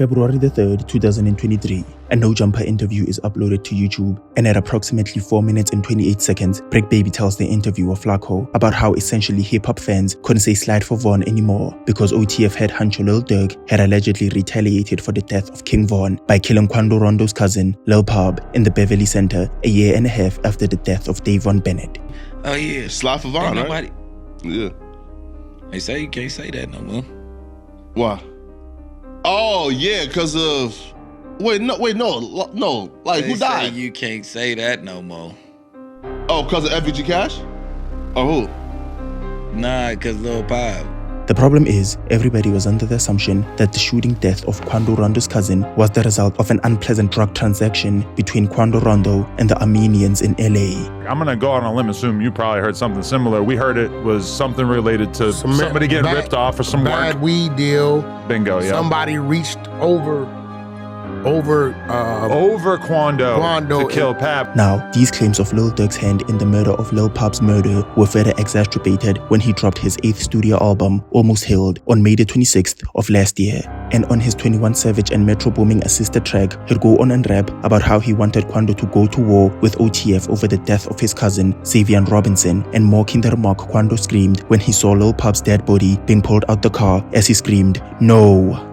February the 3rd, 2023, a no-jumper interview is uploaded to YouTube, and at approximately 4 minutes and 28 seconds, Bricc Baby tells the interviewer Flacco about how essentially hip-hop fans couldn't say slide for Von anymore because OTF head honcho Lil Durk had allegedly retaliated for the death of King Von by killing Quando Rondo's cousin, Lul Pab, in the Beverly Center a year and a half after the death of Davon Bennett. Oh yeah, Slide for Von, right? Yeah. They say you can't say that no more. Why? Oh yeah, cause of no. Like who died? Say you can't say that no more. Oh, cause of FBG Cash? Or who? Nah, cause Lul Pab. The problem is, everybody was under the assumption that the shooting death of Quando Rondo's cousin was the result of an unpleasant drug transaction between Quando Rondo and the Armenians in LA. I'm gonna go on a limb and assume you probably heard something similar. We heard it was something related to somebody getting ripped off for some bad work. Weed deal. Bingo, yeah. Somebody reached over Quando to kill Pab. Now, these claims of Lil Durk's hand in the murder of Lul Pab's murder were further exacerbated when he dropped his 8th studio album, Almost Healed, on May the 26th of last year. And on his 21 Savage and Metro Booming assisted track, he'd go on and rap about how he wanted Quando to go to war with OTF over the death of his cousin, Xavier Robinson, and mocking the remark Quando screamed when he saw Lil Pab's dead body being pulled out the car as he screamed, "No!"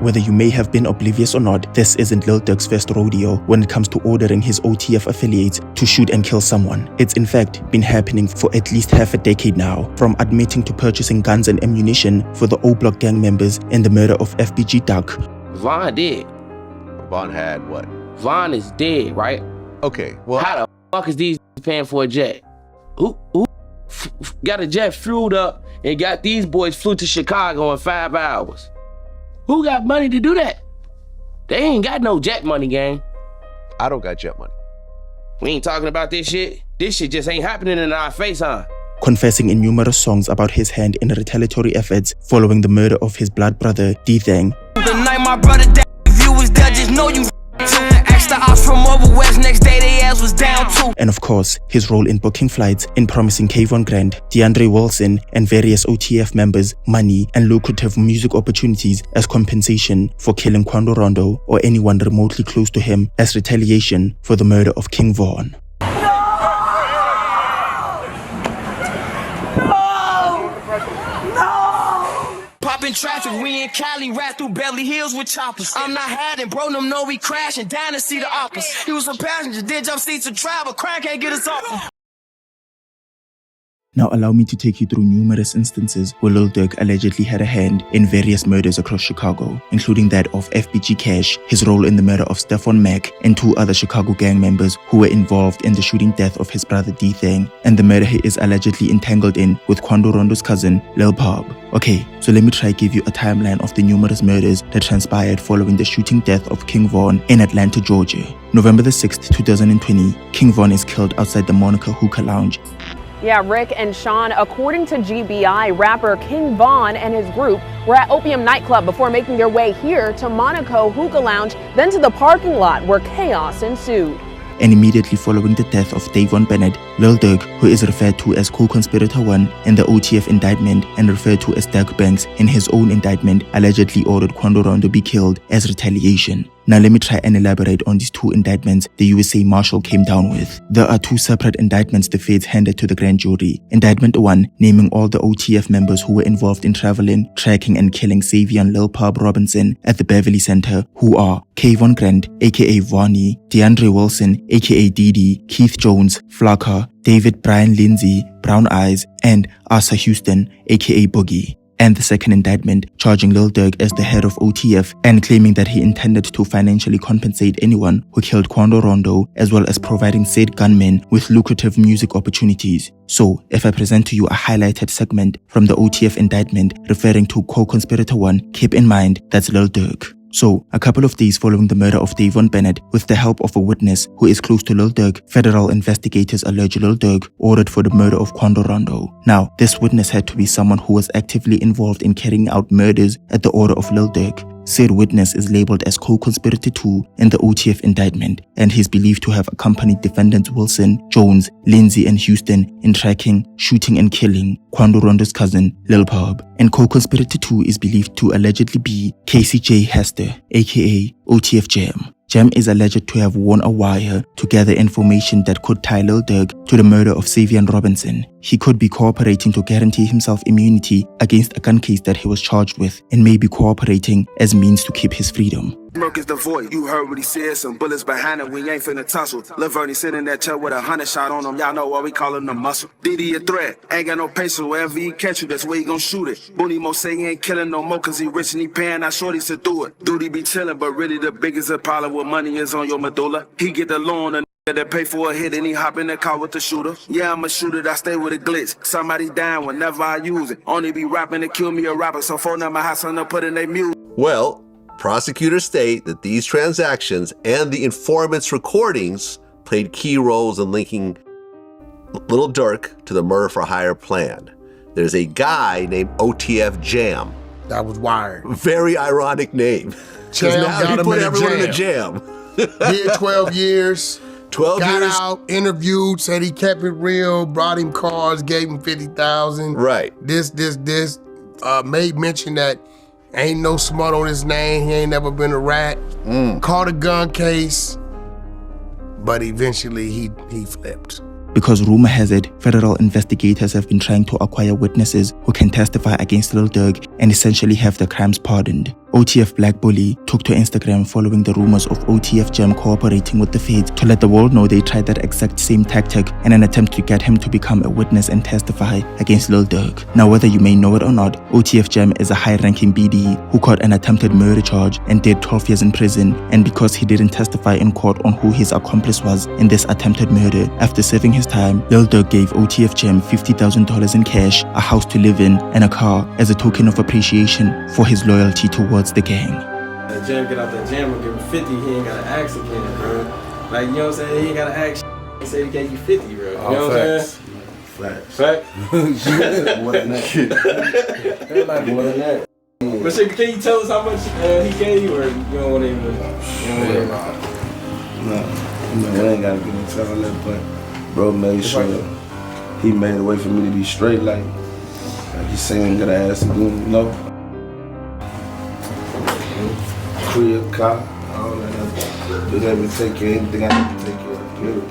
Whether you may have been oblivious or not, this isn't Lil Durk's first rodeo when it comes to ordering his OTF affiliates to shoot and kill someone. It's in fact been happening for at least half a decade now, from admitting to purchasing guns and ammunition for the O-Block gang members in the murder of FBG Duck. Von did. Von had what? Von is dead, right? Okay, well... How the fuck is these paying for a jet? Who got a jet fueled up and got these boys flew to Chicago in 5 hours? Who got money to do that? They ain't got no jet money, gang. I don't got jet money. We ain't talking about this shit. This shit just ain't happening in our face, huh? Confessing in numerous songs about his hand in retaliatory efforts following the murder of his blood brother, D-Thang. The night my brother died, if you was there, just know you asked the ops from over west, next day they ass was down too. And of course, his role in booking flights, in promising Kayvon Grant, DeAndre Wilson, and various OTF members money and lucrative music opportunities as compensation for killing Quando Rondo or anyone remotely close to him as retaliation for the murder of King Von. Popping traffic, we in Cali, ride through Beverly Hills with choppers. I'm not hiding, bro, them know we crashing down to see the oppas. He was a passenger, did jump seats to travel, crime can't get us off. Now allow me to take you through numerous instances where Lil Durk allegedly had a hand in various murders across Chicago, including that of FBG Cash, his role in the murder of Stephon Mack, and 2 other Chicago gang members who were involved in the shooting death of his brother D-Thang, and the murder he is allegedly entangled in with Quando Rondo's cousin, Lul Pab. Okay, so let me try to give you a timeline of the numerous murders that transpired following the shooting death of King Von in Atlanta, Georgia. November the 6th, 2020, King Von is killed outside the Monica Hookah Lounge. Yeah, Rick and Sean, according to GBI, rapper King Von and his group were at Opium nightclub before making their way here to Monaco Hookah Lounge, then to the parking lot where chaos ensued. And immediately following the death of Davon Bennett, Lil Durk, who is referred to as co-conspirator 1 in the OTF indictment and referred to as Durk Banks in his own indictment, allegedly ordered Quando Rondo be killed as retaliation. Now let me try and elaborate on these 2 indictments the USA Marshal came down with. There are 2 separate indictments the feds handed to the grand jury. Indictment 1, naming all the OTF members who were involved in traveling, tracking and killing Xavier and Lil Pab Robinson at the Beverly Center, who are Kayvon Grant, aka Vonnie, DeAndre Wilson, aka Didi, Keith Jones, Flacco, David Brian Lindsay, Brown Eyes, and Asa Houston, aka Boogie. And the second indictment, charging Lil Durk as the head of OTF and claiming that he intended to financially compensate anyone who killed Quando Rondo, as well as providing said gunmen with lucrative music opportunities. So, if I present to you a highlighted segment from the OTF indictment referring to co-conspirator 1, keep in mind that's Lil Durk. So, a couple of days following the murder of Davon Bennett, with the help of a witness who is close to Lil Durk, federal investigators allege Lil Durk ordered for the murder of Quando Rondo. Now, this witness had to be someone who was actively involved in carrying out murders at the order of Lil Durk. Said witness is labeled as co-conspirator 2 in the OTF indictment, and he is believed to have accompanied defendants Wilson, Jones, Lindsay, and Houston in tracking, shooting, and killing Quando Rondo's cousin, Lul Pab. And co-conspirator 2 is believed to allegedly be Casey J. Hester, aka OTF Jam. Jam is alleged to have worn a wire to gather information that could tie Lil Durk to the murder of Savion Robinson. He could be cooperating to guarantee himself immunity against a gun case that he was charged with, and may be cooperating as means to keep his freedom. Smoke is the void. You heard what he said. Some bullets behind it. We ain't finna tussle. Lil Vernie sitting in that chair with 100 shot on him. Y'all know why we call him the muscle. DD a threat. Ain't got no patience. Wherever he catch you, that's where he gon' shoot it. Booney Mo say he ain't killing no more cause he rich and he paying. I shorties to do it. Duty be chillin', but really the biggest problem with money is on your medulla. He get the loan and that pay for a hit and he hop in the car with the shooter. Yeah, I'm a shooter, I stay with a glitch. Somebody down whenever I use it. Only be rapping to kill me a rapper, so phone number hot son to put in their music. Well, prosecutors state that these transactions and the informant's recordings played key roles in linking Lil Durk to the murder for hire plan. There's a guy named OTF Jam. That was wired. Very ironic name. Jam now got he him put in a everyone jam. in a jam. Did 12 years. 12 got years. out, interviewed, said he kept it real, brought him cars, gave him 50,000. Right. This. Made mention that ain't no smut on his name. He ain't never been a rat. Caught a gun case, but eventually he flipped. Because rumor has it, federal investigators have been trying to acquire witnesses who can testify against Lil Durk and essentially have the crimes pardoned. OTF Black Bully took to Instagram following the rumors of OTF Jam cooperating with the feds to let the world know they tried that exact same tactic in an attempt to get him to become a witness and testify against Lil Durk. Now, whether you may know it or not, OTF Jam is a high-ranking BD who caught an attempted murder charge and did 12 years in prison, and because he didn't testify in court on who his accomplice was in this attempted murder, after serving his time, Lil Durk gave OTF Jam $50,000 in cash, a house to live in, and a car as a token of appreciation for his loyalty towards the gang. That Jam get out that jam and give him 50, he ain't gotta ask again, bro. Like, you know what I'm saying? He ain't gotta ask. He said he gave you 50, bro. You know what I'm saying? Facts. Fact? More than that. Like more than that. But shit, can you tell us how much he gave you, or you don't want to even? No, I ain't gotta get into all that, but bro made sure he made a way for me to be straight, like he's saying, gotta ask him, you know. Crib, car, all that. Be able to take care of anything I need to take care of, period.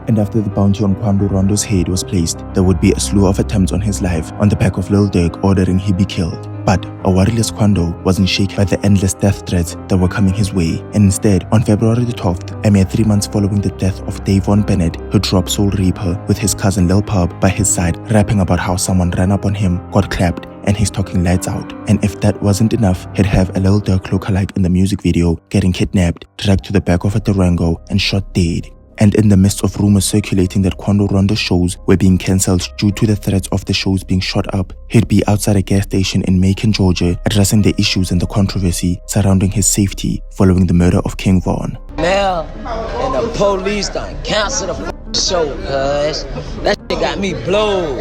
And after the bounty on Quando Rondo's head was placed, there would be a slew of attempts on his life on the back of Lil Durk ordering he be killed. But a worryless Quando wasn't shaken by the endless death threats that were coming his way, and instead, on February the 12th, a mere 3 months following the death of Davon Bennett, he dropped Soul Reaper with his cousin Lul Pab by his side, rapping about how someone ran up on him, got clapped, and he's talking lights out. And if that wasn't enough, he'd have a Lil Durk lookalike in the music video getting kidnapped, dragged to the back of a Durango, and shot dead. And in the midst of rumors circulating that Quando Rondo shows were being cancelled due to the threats of the shows being shot up, he'd be outside a gas station in Macon, Georgia, addressing the issues and the controversy surrounding his safety following the murder of King Von. Mel and the police done cancel the show, cuz that shit got me blowed.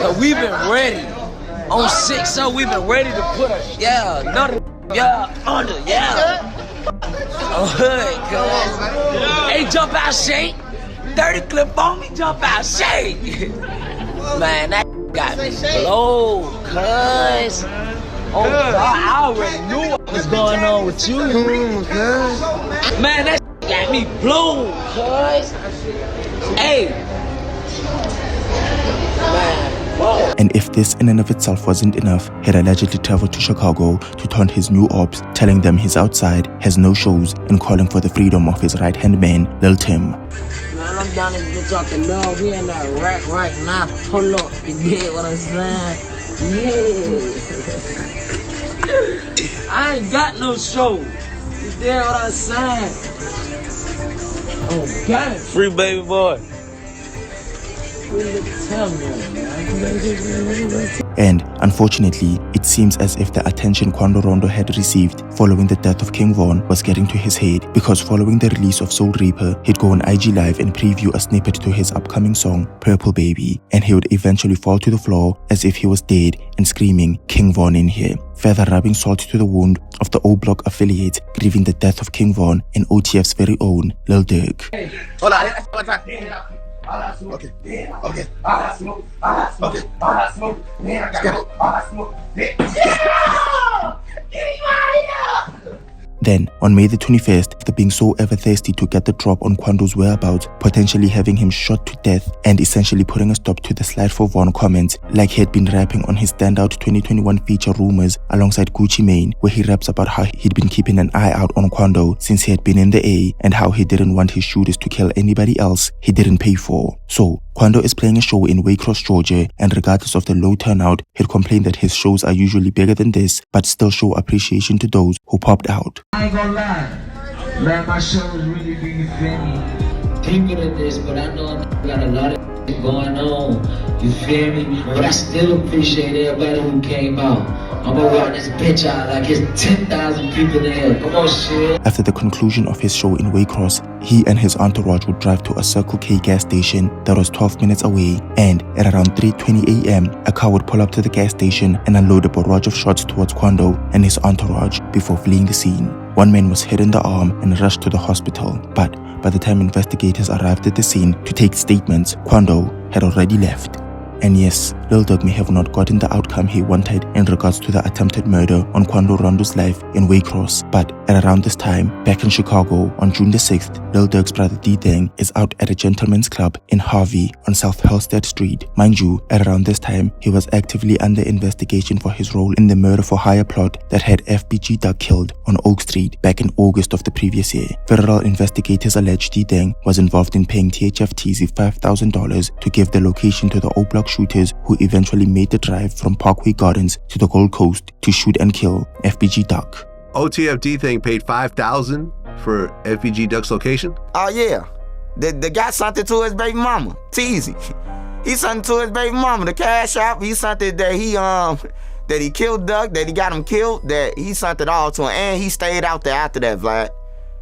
Cause we been ready. On 6-0, we been ready to put under. Oh, hood, cuz. Hey, jump out, shake. 30 clip on me, jump out, shake. Man, that got me blowed, cuz. Oh, God, I already knew what was going on with you. Man, that got me blowed, cuz. Hey. Man. Whoa. And if this in and of itself wasn't enough, he'd allegedly traveled to Chicago to taunt his new ops, telling them he's outside, has no shows, and calling for the freedom of his right-hand man, Lil Tim. Man, I'm down this bitch talking now. We in that rack right now. Pull up. You get what I'm saying? Yeah. I ain't got no show. You get what I'm saying? Oh, got it. Free baby boy. And unfortunately, It seems as if the attention Quando Rondo had received following the death of King Von was getting to his head, because following the release of Soul Reaper, he'd go on IG Live and preview a snippet to his upcoming song, Purple Baby, and he would eventually fall to the floor as if he was dead and screaming, "King Von in here," further rubbing salt to the wound of the O Block affiliate grieving the death of King Von and OTF's very own Lil Durk. Hold on. Then, on May the 21st, after being so ever thirsty to get the drop on Quando's whereabouts, potentially having him shot to death and essentially putting a stop to the slide for Von comments, like he had been rapping on his standout 2021 feature Rumors alongside Gucci Mane, where he raps about how he'd been keeping an eye out on Quando since he had been in the A, and how he didn't want his shooters to kill anybody else he didn't pay for. So, Quando is playing a show in Waycross, Georgia, and regardless of the low turnout, he'd complained that his shows are usually bigger than this, but still show appreciation to those who popped out. I ain't gonna lie, man, my shows really be funny. Bigger than this, but I know I got a lot of going on, you feel me? But I still appreciate everybody who came out. I'm gonna rock this bitch out like it's 10,000 people there. Come on, shit. After the conclusion of his show in Waycross, he and his entourage would drive to a Circle K gas station that was 12 minutes away, and at around 3:20 a.m., a car would pull up to the gas station and unload a barrage of shots towards Quando and his entourage before fleeing the scene. One man was hit in the arm and rushed to the hospital, but by the time investigators arrived at the scene to take statements, Quando had already left. And yes, Lil Durk may have not gotten the outcome he wanted in regards to the attempted murder on Quando Rondo's life in Waycross, but at around this time, back in Chicago, on June the 6th, Lil Durk's brother D-Thang is out at a gentleman's club in Harvey on South Halstead Street. Mind you, at around this time, he was actively under investigation for his role in the murder-for-hire plot that had FBG Duck killed on Oak Street back in August of the previous year. Federal investigators allege D-Thang was involved in paying THFTZ $5,000 to give the location to the O-Block shooters who eventually made the drive from Parkway Gardens to the Gold Coast to shoot and kill FBG Duck. OTFD thing paid $5,000 for FBG Duck's location? Oh yeah, the guy sent it to his baby mama, Teasy. He sent it to his baby mama, the cash app. He sent it that he killed Duck, that he got him killed, that he sent it all to him, and he stayed out there after that, Vlad.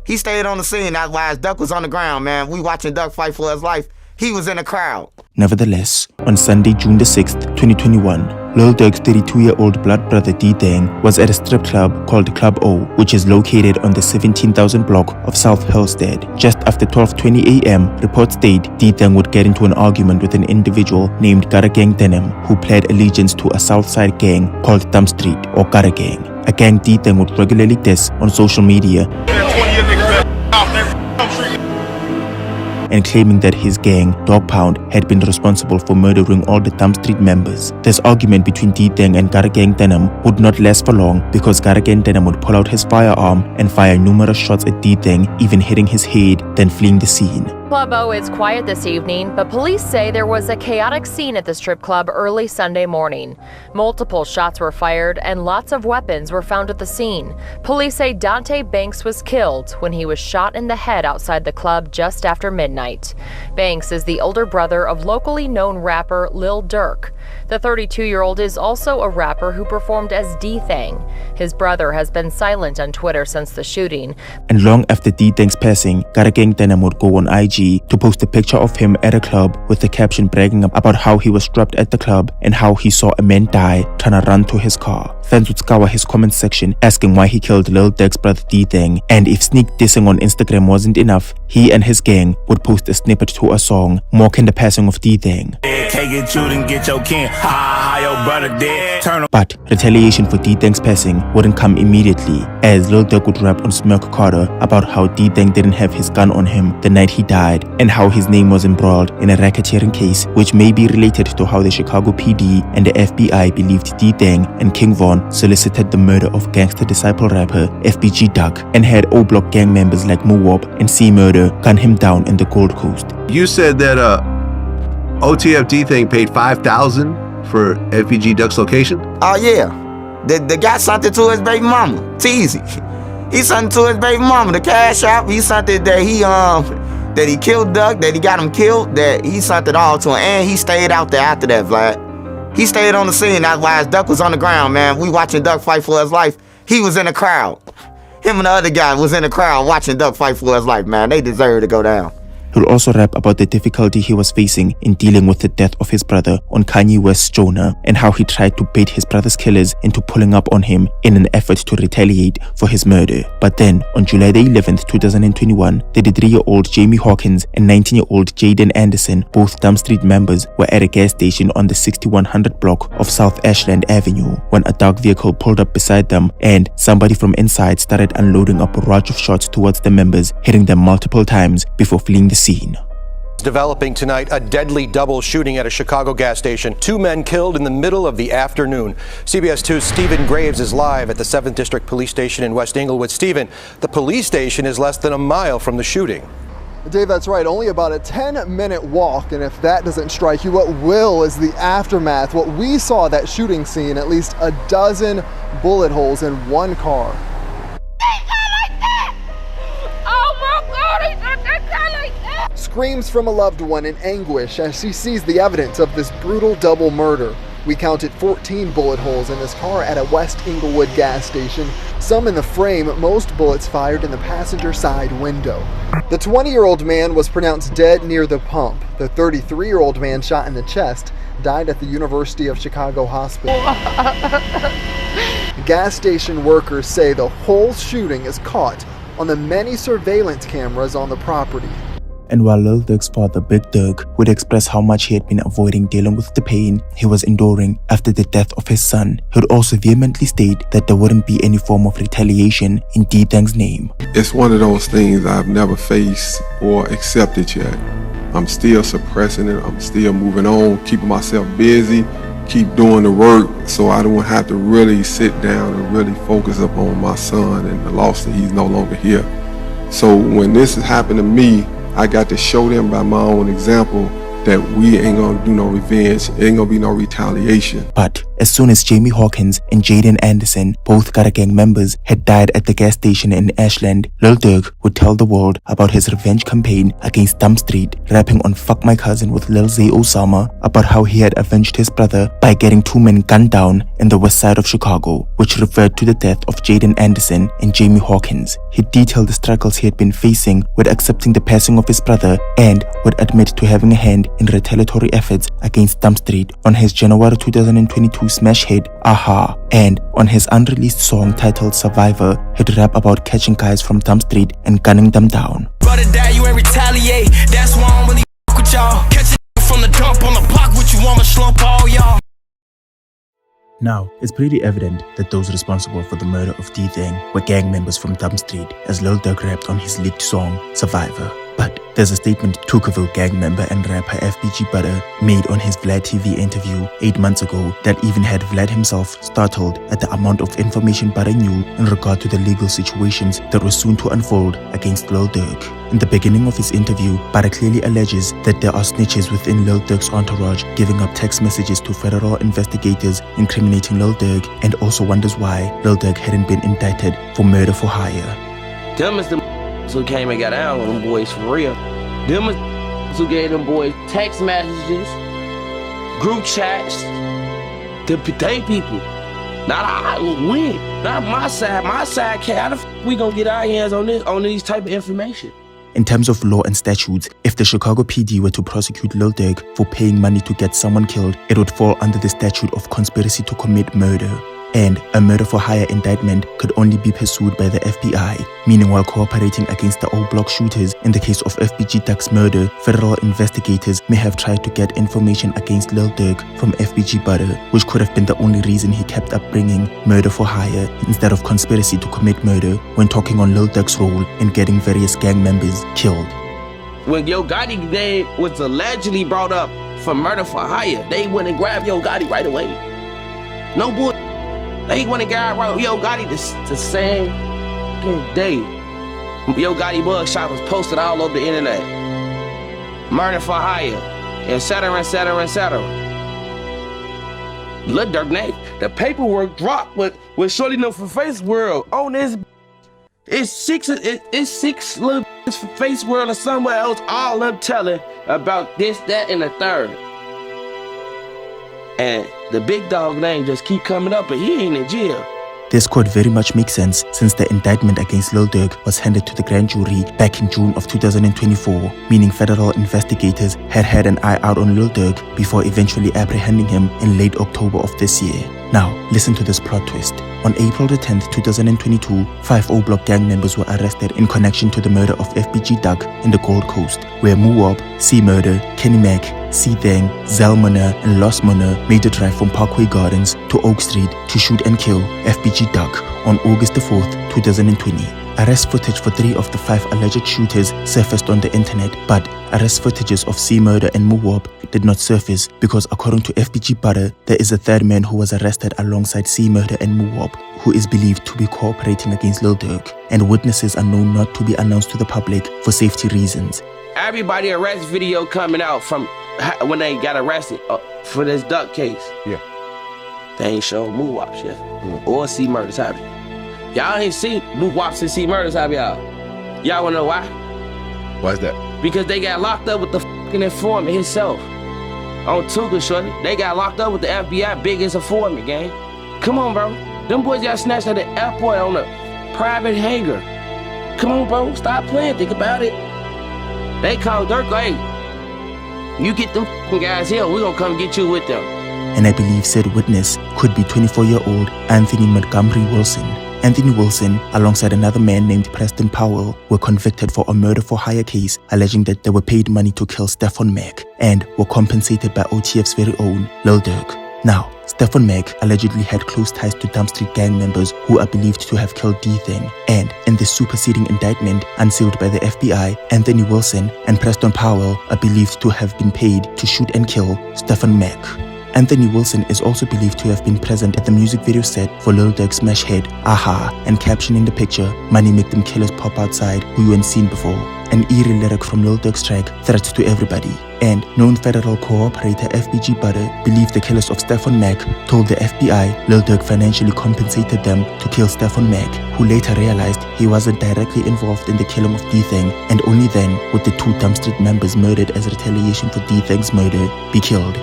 He stayed on the scene. That's why his Duck was on the ground, man. We watching Duck fight for his life. He was in the crowd. Nevertheless, on Sunday, June the 6th, 2021, Lil Durk's 32-year-old blood brother D-Thang was at a strip club called Club O, which is located on the 17,000 block of South Halstead. Just after 12:20 a.m., reports state D-Thang would get into an argument with an individual named Gutter Gang Denim, who pledged allegiance to a Southside gang called Dump Street or Gutter Gang, a gang D-Thang would regularly diss on social media, and claiming that his gang, Dog Pound, had been responsible for murdering all the Dump Street members. This argument between D-Thang and Gutter Gang Denim would not last for long, because Gutter Gang Denim would pull out his firearm and fire numerous shots at D-Thang, even hitting his head, then fleeing the scene. Club O is quiet this evening, but police say there was a chaotic scene at the strip club early Sunday morning. Multiple shots were fired and lots of weapons were found at the scene. Police say Dante Banks was killed when he was shot in the head outside the club just after midnight. Banks is the older brother of locally known rapper Lil Durk. The 32-year-old is also a rapper who performed as D-Thang. His brother has been silent on Twitter since the shooting. And long after D-Thang's passing, Gutter Gang Denim would go on IG to post a picture of him at a club with the caption bragging about how he was trapped at the club and how he saw a man die trying to run to his car. Fans would scour his comment section asking why he killed Lil Durk's brother D-Thang, and if sneak dissing on Instagram wasn't enough, he and his gang would post a snippet to a song mocking the passing of D-Thang. But retaliation for D-Thang's passing wouldn't come immediately, as Lil Durk would rap on Smirk Carter about how D-Thang didn't have his gun on him the night he died, and how his name was embroiled in a racketeering case which may be related to how the Chicago PD and the FBI believed D-Thang and King Von solicited the murder of gangster disciple rapper FBG Duck, and had O-Block gang members like Moop and C-Murder gun him down in the Gold Coast. You said that OTFD thing paid $5,000 for FBG Duck's location? Oh yeah, the guy sent it to his baby mama, Teasy. He sent it to his baby mama, the cash app. He sent it that that he killed Duck, that he got him killed, that he sent it all to him, and he stayed out there after that, Vlad. He stayed on the scene. That's why his Duck was on the ground, man. We watching Duck fight for his life. He was in the crowd. Him and the other guy was in the crowd watching Duck fight for his life, man. They deserve to go down. He'll also rap about the difficulty he was facing in dealing with the death of his brother on Kanye West's Jonah, and how he tried to bait his brother's killers into pulling up on him in an effort to retaliate for his murder. But then, on July the 11th, 2021, 33-year-old Jamie Hawkins and 19-year-old Jaden Anderson, both Dumb Street members, were at a gas station on the 6100 block of South Ashland Avenue when a dark vehicle pulled up beside them, and somebody from inside started unloading a barrage of shots towards the members, hitting them multiple times before fleeing the scene. Developing tonight, a deadly double shooting at a Chicago gas station. 2 men killed in the middle of the afternoon. CBS 2's Stephen Graves is live at the 7th District Police Station in West Englewood. Stephen, the police station is less than a mile from the shooting. Dave, that's right. Only about a 10-minute walk, and if that doesn't strike you, what will is the aftermath. What we saw at that shooting scene, at least a dozen bullet holes in one car. Screams from a loved one in anguish as she sees the evidence of this brutal double murder. We counted 14 bullet holes in this car at a West Englewood gas station, some in the frame, most bullets fired in the passenger side window. The 20-year-old man was pronounced dead near the pump. The 33-year-old man shot in the chest died at the University of Chicago hospital. Gas station workers say the whole shooting is caught on the many surveillance cameras on the property. And while Lil Durk's father, Big Durk, would express how much he had been avoiding dealing with the pain he was enduring after the death of his son, he would also vehemently state that there wouldn't be any form of retaliation in D-Thang's name. It's one of those things I've never faced or accepted yet. I'm still suppressing it, I'm still moving on, keeping myself busy, keep doing the work so I don't have to really sit down and really focus upon my son and the loss that he's no longer here. So when this has happened to me, I got to show them by my own example that we ain't gonna do no revenge, ain't gonna be no retaliation. But as soon as Jamie Hawkins and Jaden Anderson, both Gotta Gang members, had died at the gas station in Ashland, Lil Durk would tell the world about his revenge campaign against Dumb Street, rapping on Fuck My Cousin with Lil Zay Osama about how he had avenged his brother by getting 2 men gunned down in the west side of Chicago, which referred to the death of Jaden Anderson and Jamie Hawkins. He detailed the struggles he had been facing with accepting the passing of his brother, and would admit to having a hand in retaliatory efforts against Dumb Street on his January 2022 smash hit Aha, and on his unreleased song titled Survivor, he'd rap about catching guys from Dumb Street and gunning them down. Brother dad, you ain't retaliate, that's why I don't really fuck with y'all. Catch a from the dump on the block, what you want to slump all y'all. Now, it's pretty evident that those responsible for the murder of D-Thang were gang members from Dumb Street, as Lil Durk rapped on his leaked song, Survivor. But there's a statement Tuckerville gang member and rapper FBG Butter made on his Vlad TV interview 8 months ago that even had Vlad himself startled at the amount of information Butter knew in regard to the legal situations that were soon to unfold against Lil Durk. In the beginning of his interview, Butter clearly alleges that there are snitches within Lil Durk's entourage giving up text messages to federal investigators incriminating Lil Durk, and also wonders why Lil Durk hadn't been indicted for murder for hire. Them is the who came and got down with them boys for real. Them is who gave them boys text messages, group chats, they people. Not I, we, not my side. My side can't. How the f we gonna get our hands on these type of information? In terms of law and statutes, if the Chicago PD were to prosecute Lil Durk for paying money to get someone killed, it would fall under the statute of conspiracy to commit murder. And a murder for hire indictment could only be pursued by the FBI, meaning while cooperating against the old block shooters in the case of FBG Duck's murder, federal investigators may have tried to get information against Lil Durk from FBG Butter, which could have been the only reason he kept up bringing murder for hire instead of conspiracy to commit murder when talking on Lil Durk's role in getting various gang members killed. When Yo Gotti name was allegedly brought up for murder for hire, they went and grabbed Yo Gotti right away. No boy. They went and grabbed Yo Gotti the same day. Yo Gotti mugshot was posted all over the internet. Murder for hire, etc., etc., etc. Lil Durk name, the paperwork dropped with Shorty No for Face World on this. It's six little for Face World or somewhere else, all them telling about this, that, and the third. And the big dog name just keep coming up, but he ain't in jail. This could very much make sense since the indictment against Lil Durk was handed to the grand jury back in June of 2024, meaning federal investigators had an eye out on Lil Durk before eventually apprehending him in late October of this year. Now, listen to this plot twist. On April the 10th, 2022, 5 O-Block gang members were arrested in connection to the murder of FBG Duck in the Gold Coast, where Muwab, C-Murder, Kenny Mac, C-Thang, Zalmona, and Los Mona made a drive from Parkway Gardens to Oak Street to shoot and kill FBG Duck on August the 4th, 2020. Arrest footage for 3 of the 5 alleged shooters surfaced on the internet, but arrest footages of C-Murder and Muwab did not surface because according to FBG Butter, there is a third man who was arrested alongside C-Murder and Muwab, who is believed to be cooperating against Lil Durk, and witnesses are known not to be announced to the public for safety reasons. Everybody arrest video coming out from when they got arrested for this Duck case. Yeah. They ain't showing Muwab shit or C-Murder's happy. Y'all ain't seen Muwab and C-Murder's happy, y'all. Y'all wanna know why? Why is that? Because they got locked up with the fucking informant himself. On Tuga, shorty. They got locked up with the FBI biggest informant, gang. Come on, bro. Them boys got snatched at the airport on a private hangar. Come on, bro. Stop playing. Think about it. They called Durk, hey, you get them fucking guys here, we gonna come get you with them. And I believe said witness could be 24-year-old Anthony Montgomery Wilson. Anthony Wilson, alongside another man named Preston Powell, were convicted for a murder-for-hire case alleging that they were paid money to kill Stefan Mack and were compensated by OTF's very own Lil Durk. Now, Stefan Mack allegedly had close ties to Dump Street gang members who are believed to have killed D-Thing, and in the superseding indictment unsealed by the FBI, Anthony Wilson and Preston Powell are believed to have been paid to shoot and kill Stefan Mack. Anthony Wilson is also believed to have been present at the music video set for Lil Durk's smash hit, Aha, and captioning the picture, "Money make them killers pop outside who you ain't seen before." An eerie lyric from Lil Durk's track, Threats to Everybody. And known federal cooperator FBG Butter believed the killers of Stefan Mack told the FBI Lil Durk financially compensated them to kill Stefan Mack, who later realized he wasn't directly involved in the killing of D-Thing, and only then would the 2 Dump Street members murdered as retaliation for D-Thing's murder be killed.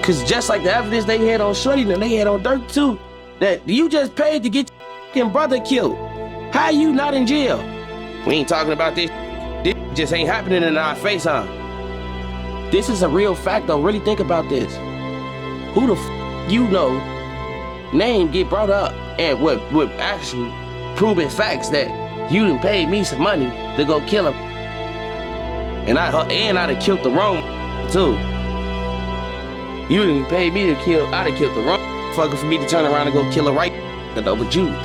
Cause just like the evidence they had on Shorty, then they had on Durk too, that you just paid to get your brother killed. How you not in jail? We ain't talking about this. This just ain't happening in our face, huh? This is a real fact though, really think about this. Who the you know name get brought up and with actually proven facts that you done paid me some money to go kill him. And I'd have killed the wrong too. You didn't pay me to kill, I'd have killed the wrong fucker for me to turn around and go kill a right though, but you. The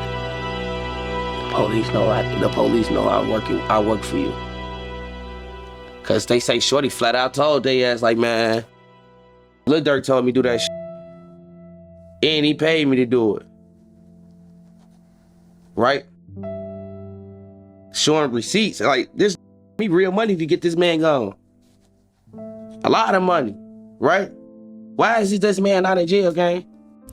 police know I work for you. Cause they say Shorty flat out told they ass like, man, Lil Durk told me to do that shit. And he paid me to do it. Right? Showing receipts, like this me real money to get this man gone. A lot of money, right? Why is this man not in jail, gang?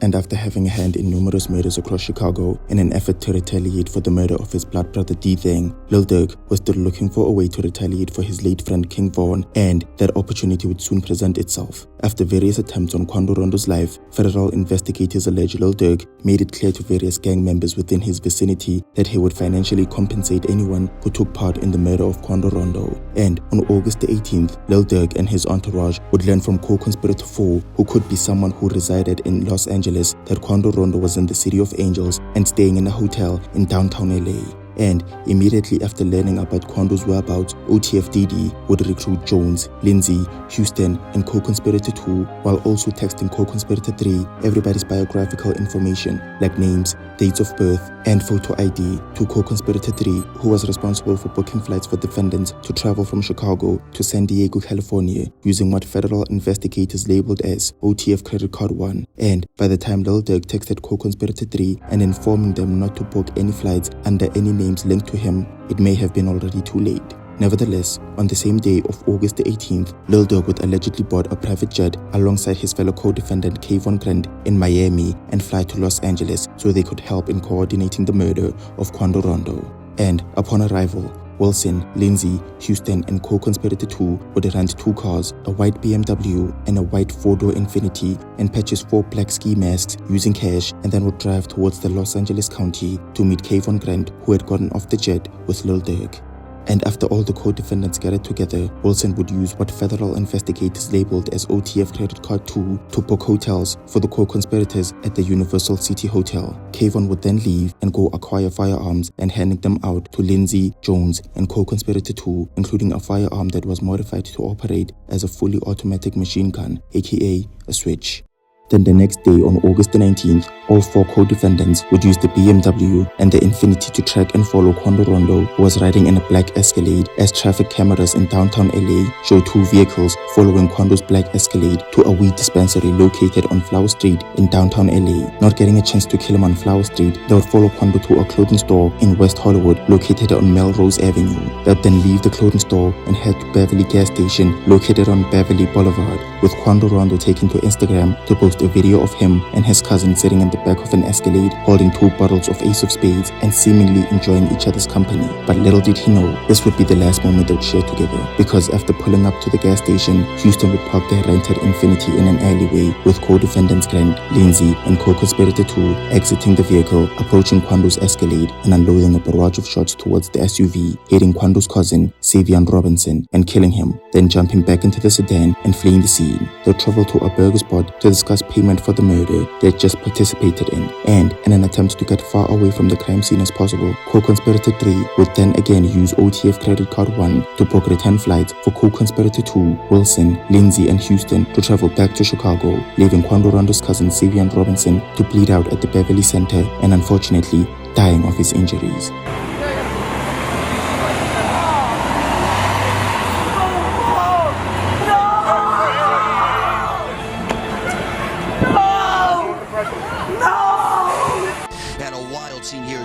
And after having a hand in numerous murders across Chicago in an effort to retaliate for the murder of his blood brother D-Thing, Lil Durk was still looking for a way to retaliate for his late friend King Von, and that opportunity would soon present itself. After various attempts on Quando Rondo's life, federal investigators allege Lil Durk made it clear to various gang members within his vicinity that he would financially compensate anyone who took part in the murder of Quando Rondo. And on August the 18th, Lil Durk and his entourage would learn from co-conspirator 4, who could be someone who resided in Los Angeles, that Quando Rondo was in the City of Angels and staying in a hotel in downtown LA. And immediately after learning about Quando's whereabouts, OTF-DD would recruit Jones, Lindsay, Houston, and co-conspirator 2, while also texting co-conspirator 3 everybody's biographical information like names, dates of birth, and photo ID to co-conspirator 3, who was responsible for booking flights for defendants to travel from Chicago to San Diego, California, using what federal investigators labeled as OTF Credit Card 1. And by the time Lil Durk texted co-conspirator 3 and informing them not to book any flights under any names linked to him, it may have been already too late. Nevertheless, on the same day of August the 18th, Lil Durk would allegedly board a private jet alongside his fellow co-defendant Kayvon Grant in Miami and fly to Los Angeles so they could help in coordinating the murder of Quando Rondo. And upon arrival, Wilson, Lindsay, Houston, and co-conspirator 2 would rent 2 cars, a white BMW and a white 4-door Infiniti, and purchase 4 black ski masks using cash, and then would drive towards the Los Angeles County to meet Kayvon Grant, who had gotten off the jet with Lil Durk. And after all the co-defendants gathered together, Wilson would use what federal investigators labeled as OTF Credit Card 2 to book hotels for the co-conspirators at the Universal City Hotel. Kayvon would then leave and go acquire firearms and handing them out to Lindsay, Jones, and co-conspirator 2, including a firearm that was modified to operate as a fully automatic machine gun, aka a switch. Then the next day, on August the 19th, all 4 co-defendants would use the BMW and the Infiniti to track and follow Quando Rondo, who was riding in a black Escalade, as traffic cameras in downtown LA show 2 vehicles following Quando's black Escalade to a weed dispensary located on Flower Street in downtown LA. Not getting a chance to kill him on Flower Street, they would follow Quando to a clothing store in West Hollywood located on Melrose Avenue. They would then leave the clothing store and head to Beverly gas station located on Beverly Boulevard, with Quando Rondo taking to Instagram to post a video of him and his cousin sitting in the back of an Escalade holding 2 bottles of Ace of Spades and seemingly enjoying each other's company. But little did he know, this would be the last moment they would share together, because after pulling up to the gas station, Houston would park their rented Infiniti in an alleyway with co-defendants Grant, Lindsay, and co-conspirator 2 exiting the vehicle, approaching Quando's Escalade and unloading a barrage of shots towards the SUV, hitting Quando's cousin, Savion Robinson, and killing him, then jumping back into the sedan and fleeing the scene. They'll travel to a burger spot to discuss payment for the murder they had just participated in, and in an attempt to get far away from the crime scene as possible, co-conspirator 3 would then again use OTF Credit Card 1 to book return flights for co-conspirator 2, Wilson, Lindsay, and Houston to travel back to Chicago, leaving Quando Rondo's cousin Savion Robinson to bleed out at the Beverly Center and unfortunately dying of his injuries.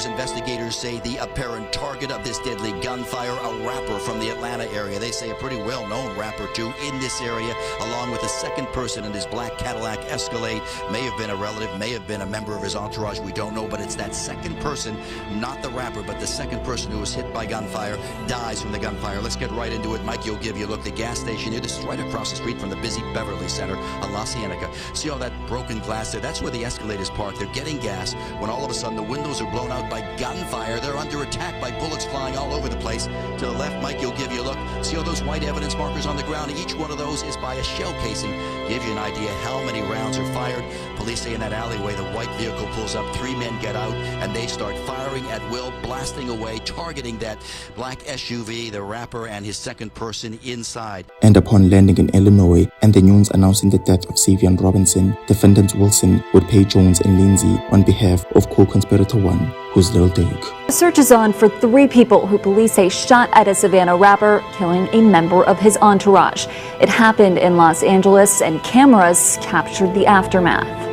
Investigators say the apparent target of this deadly gunfire, a rapper from the Atlanta area. They say a pretty well-known rapper, too, in this area, along with a second person in his black Cadillac Escalade. May have been a relative, may have been a member of his entourage, we don't know, but it's that second person, not the rapper, but the second person who was hit by gunfire, dies from the gunfire. Let's get right into it. Mike, you'll give you a look. The gas station here, this is right across the street from the busy Beverly Center on La Cienega. See all that broken glass there? That's where the Escalade is parked. They're getting gas when all of a sudden the windows are blown out by gunfire. They're under attack by bullets flying all over the place. To the left, Mike, you'll give you a look. See all those white evidence markers on the ground? Each one of those is by a shell casing. Give you an idea how many rounds are fired. Police say in that alleyway, the white vehicle pulls up, 3 men get out, and they start firing at will, blasting away, targeting that black SUV, the rapper, and his second person inside. And upon landing in Illinois and the news announcing the death of Savion Robinson, defendants Wilson would pay Jones and Lindsay on behalf of co-conspirator 1, who's Lil Durk. A search is on for 3 people who police say shot at a Savannah rapper, killing a member of his entourage. It happened in Los Angeles, and cameras captured the aftermath.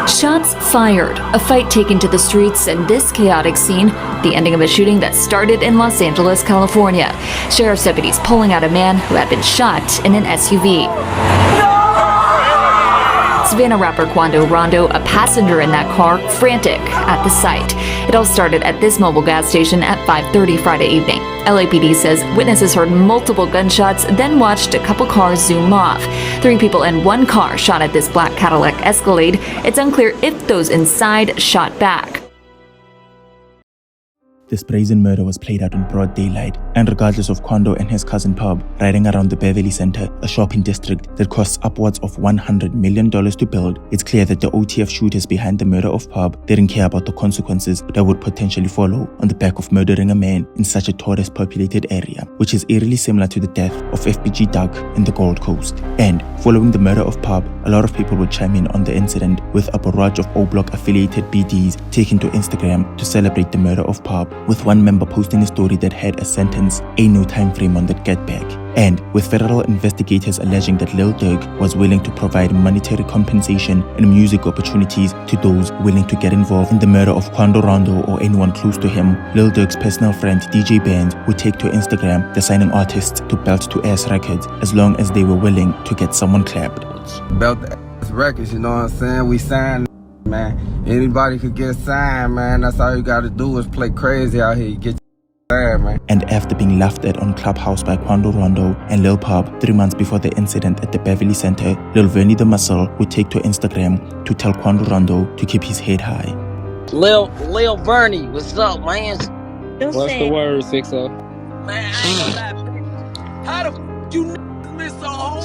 Shots fired, a fight taken to the streets, and this chaotic scene, the ending of a shooting that started in Los Angeles, California. Sheriff's deputies pulling out a man who had been shot in an SUV. Savannah rapper Quando Rondo, a passenger in that car, frantic at the sight. It all started at this mobile gas station at 5:30 Friday evening. LAPD says witnesses heard multiple gunshots, then watched a couple cars zoom off. 3 people in 1 car shot at this black Cadillac Escalade. It's unclear if those inside shot back. This brazen murder was played out in broad daylight, and regardless of Quando and his cousin Pab riding around the Beverly Center, a shopping district that costs upwards of $100 million to build, it's clear that the OTF shooters behind the murder of Pab didn't care about the consequences that would potentially follow on the back of murdering a man in such a tourist-populated area, which is eerily similar to the death of FBG Duck in the Gold Coast. And following the murder of Pab, a lot of people would chime in on the incident, with a barrage of O-Block affiliated BDs taken to Instagram to celebrate the murder of Pab, with one member posting a story that had a sentence, "Ain't no time frame on that get back." And with federal investigators alleging that Lil Durk was willing to provide monetary compensation and music opportunities to those willing to get involved in the murder of Quando Rondo or anyone close to him, Lil Durk's personal friend DJ Bands would take to Instagram the signing artists to belt to ass records as long as they were willing to get someone clapped. Belt the ass records, you know what I'm saying? We signed, man. Anybody could get signed, man. That's all you gotta do is play crazy out here. You get your signed, man. And after being laughed at on Clubhouse by Quando Rondo and Lil Pab 3 months before the incident at the Beverly Center, Lil Vernie the Muscle would take to Instagram to tell Quando Rondo to keep his head high. Lil Vernie, what's up, man? What's the word, 6-0? Man, I ain't gonna lie, bitch. How the f you niggas miss a whole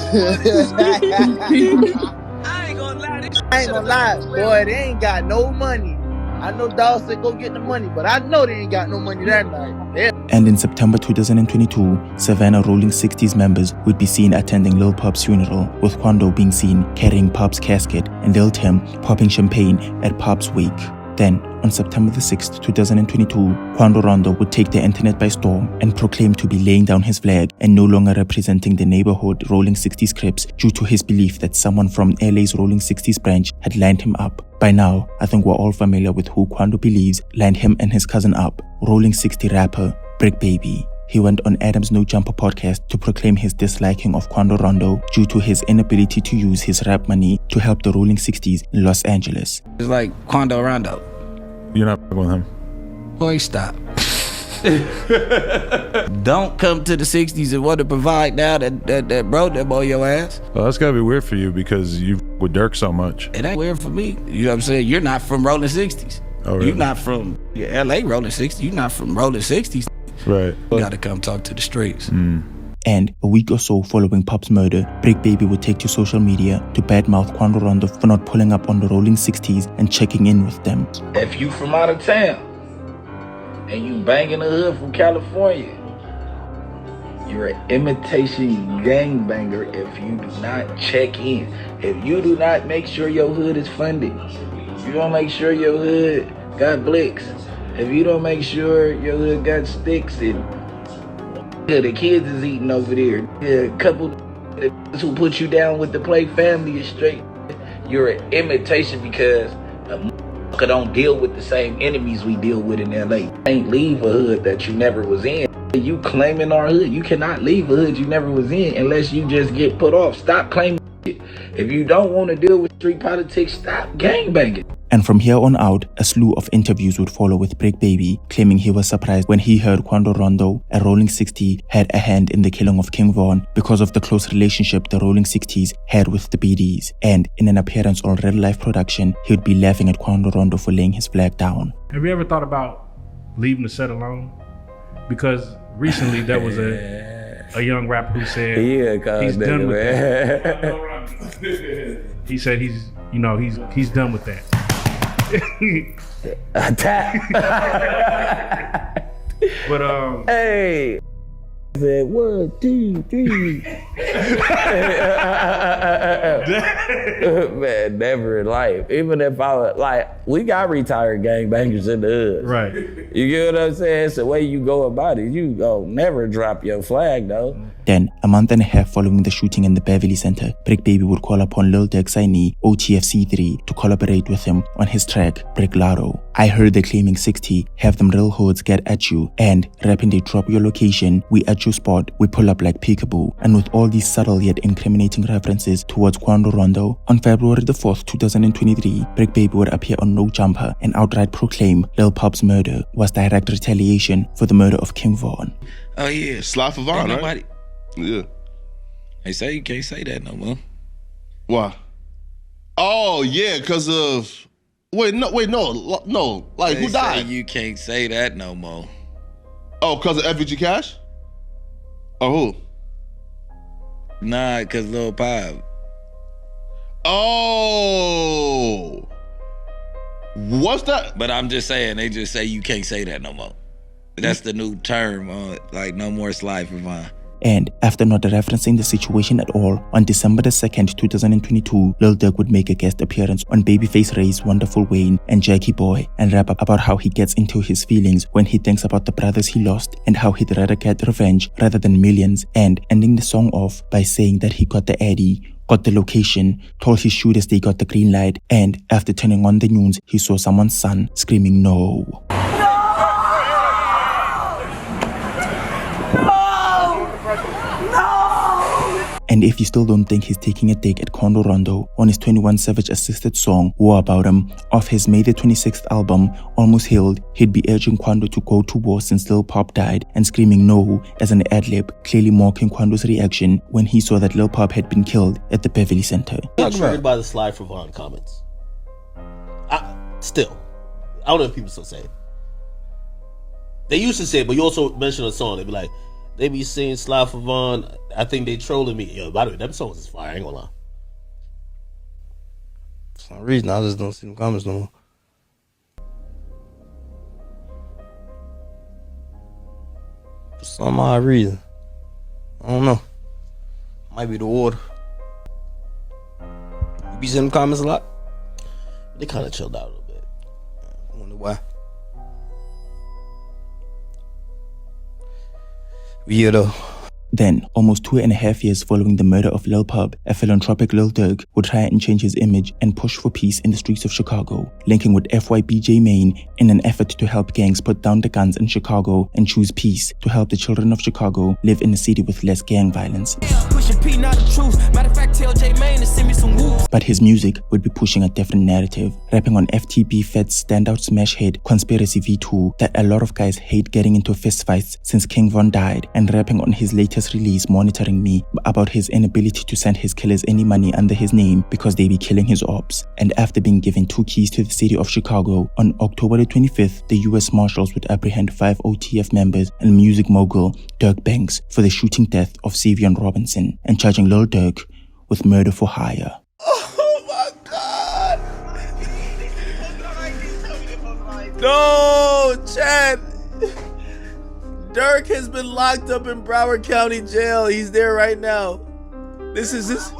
I ain't gonna lie. I ain't gonna lie, boy, they ain't got no money. I know Dawg said go get the money, but I know they ain't got no money that night. Yeah. And in September 2022, Savannah Rolling 60s members would be seen attending Lil Pab's funeral, with Quando being seen carrying Pab's casket and Lil Tim popping champagne at Pab's wake. Then, on September the 6th, 2022, Quando Rondo would take the internet by storm and proclaim to be laying down his flag and no longer representing the neighborhood Rolling 60s Crips due to his belief that someone from LA's Rolling 60s branch had lined him up. By now, I think we're all familiar with who Quando believes lined him and his cousin up, Rolling 60 rapper Bricc Baby. He went on Adam's No Jumper podcast to proclaim his disliking of Quando Rondo due to his inability to use his rap money to help the Rolling 60s in Los Angeles. It's like Quando Rondo. You're not with him. Boy, stop. Don't come to the 60s and want to provide now that bro that boy your ass. Well, that's gotta be weird for you because you with Durk so much. It ain't weird for me. You know what I'm saying? You're not from Rolling 60s. Oh, really? You're not from LA Rolling 60s. You're not from Rolling 60s. Right. You gotta come talk to the streets. And a week or so following Pab's murder, Bricc Baby would take to social media to badmouth Quando Rondo for not pulling up on the Rolling 60s and checking in with them. If you from out of town and you banging the hood from California, you're an imitation gangbanger if you do not check in. If you do not make sure your hood is funded, if you don't make sure your hood got blicks, if you don't make sure your hood got sticks and the kids is eating over there, a couple who put you down with the play family is straight, you're an imitation because a motherfucker don't deal with the same enemies we deal with in LA. You can't leave a hood that you never was in. You claiming our hood. You cannot leave a hood you never was in unless you just get put off. Stop claiming it. If you don't want to deal with street politics, stop gangbanging. And from here on out, a slew of interviews would follow with Bricc Baby, claiming he was surprised when he heard Quando Rondo, a Rolling 60, had a hand in the killing of King Von because of the close relationship the Rolling 60s had with the BDs. And in an appearance on Real Life production, he would be laughing at Quando Rondo for laying his flag down. Have you ever thought about leaving the set alone? Because recently there was a young rapper who said he's done with that. He said he's done with that. But hey, I said 1, 2, 3. Man, never in life. Even if I was we got retired gangbangers in the hood. Right. You get what I'm saying? It's the way you go about it. You never drop your flag though. Then, a month and a half following the shooting in the Beverly Center, Bricc Baby would call upon Lil Durk signee OTFC3 to collaborate with him on his track, Brick Lotto. I heard they claiming 60, have them real hoods get at you, and rapping they drop your location, we at your spot, we pull up like peekaboo. And with all these subtle yet incriminating references towards Quando Rondo, on February the 4th, 2023, Bricc Baby would appear on No Jumper and outright proclaim Lil Pab's murder was direct retaliation for the murder of King Von. Oh yeah, Sly for Von, right? Yeah. They say you can't say that no more. Why? Oh yeah, because of no. Like, who died? You can't say that no more. Oh, because of FVG Cash? Or who? Nah, because Lul Pab. Oh. What's that? But I'm just saying, they just say you can't say that no more. That's the new term, like no more Sly for Von. And after not referencing the situation at all, on December the 2nd, 2022, Lil Durk would make a guest appearance on Babyface Ray's Wonderful Wayne and Jackie Boy and rap about how he gets into his feelings when he thinks about the brothers he lost and how he'd rather get revenge rather than millions, and ending the song off by saying that he got the Addy, got the location, told his shooters they got the green light, and after turning on the news, he saw someone's son screaming no. And if you still don't think he's taking a dig at Quando Rondo on his 21 Savage assisted song War About Him off his May the 26th album Almost Healed, he'd be urging Quando to go to war since Lil Pab died and screaming no as an ad-lib, clearly mocking Quando's reaction when he saw that Lil Pab had been killed at the Beverly Center. I'm triggered by the Sly for Vaughn comments. Still, I don't know if people still say it. They used to say it, but you also mentioned a song. They be like, they be saying Sly for Vaughn. I think they trolling me. Yo, by the way, them songs is fire. I ain't gonna lie. For some reason, I just don't see them comments no more. For some odd reason. I don't know. Might be the water. You be seeing them comments a lot? They kind of chilled out a little bit. I wonder why. Yeah, though. Then, almost 2.5 years following the murder of Lul Pab, a philanthropic Lil Durk would try and change his image and push for peace in the streets of Chicago, linking with FYBJ Maine in an effort to help gangs put down the guns in Chicago and choose peace to help the children of Chicago live in a city with less gang violence. But his music would be pushing a different narrative, rapping on FTB Fed's standout smash hit Conspiracy V2 that a lot of guys hate getting into fistfights since King Von died, and rapping on his latest release Monitoring Me about his inability to send his killers any money under his name because they be killing his ops. And after being given 2 keys to the city of Chicago, on October the 25th, the US Marshals would apprehend 5 OTF members and music mogul Durk Banks for the shooting death of Savion Robinson and charging Lil Durk with murder for hire. Oh my God! No, Chad! Durk has been locked up in Broward County Jail. He's there right now. This is this.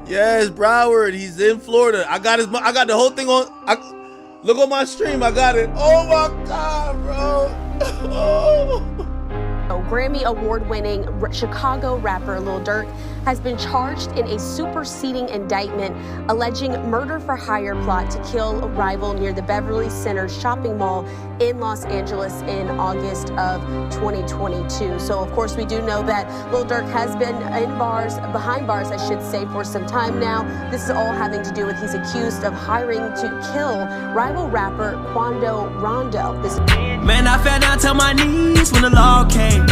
Yes, Broward. He's in Florida. I got the whole thing on. Look on my stream. I got it. Oh my God, bro. Oh. Grammy award-winning Chicago rapper Lil Durk has been charged in a superseding indictment alleging murder-for-hire plot to kill a rival near the Beverly Center shopping mall in Los Angeles in August of 2022. So, of course, we do know that Lil Durk has been behind bars, I should say, for some time now. This is all having to do with he's accused of hiring to kill rival rapper Quando Rondo. Man, I fell down to my knees when the law came.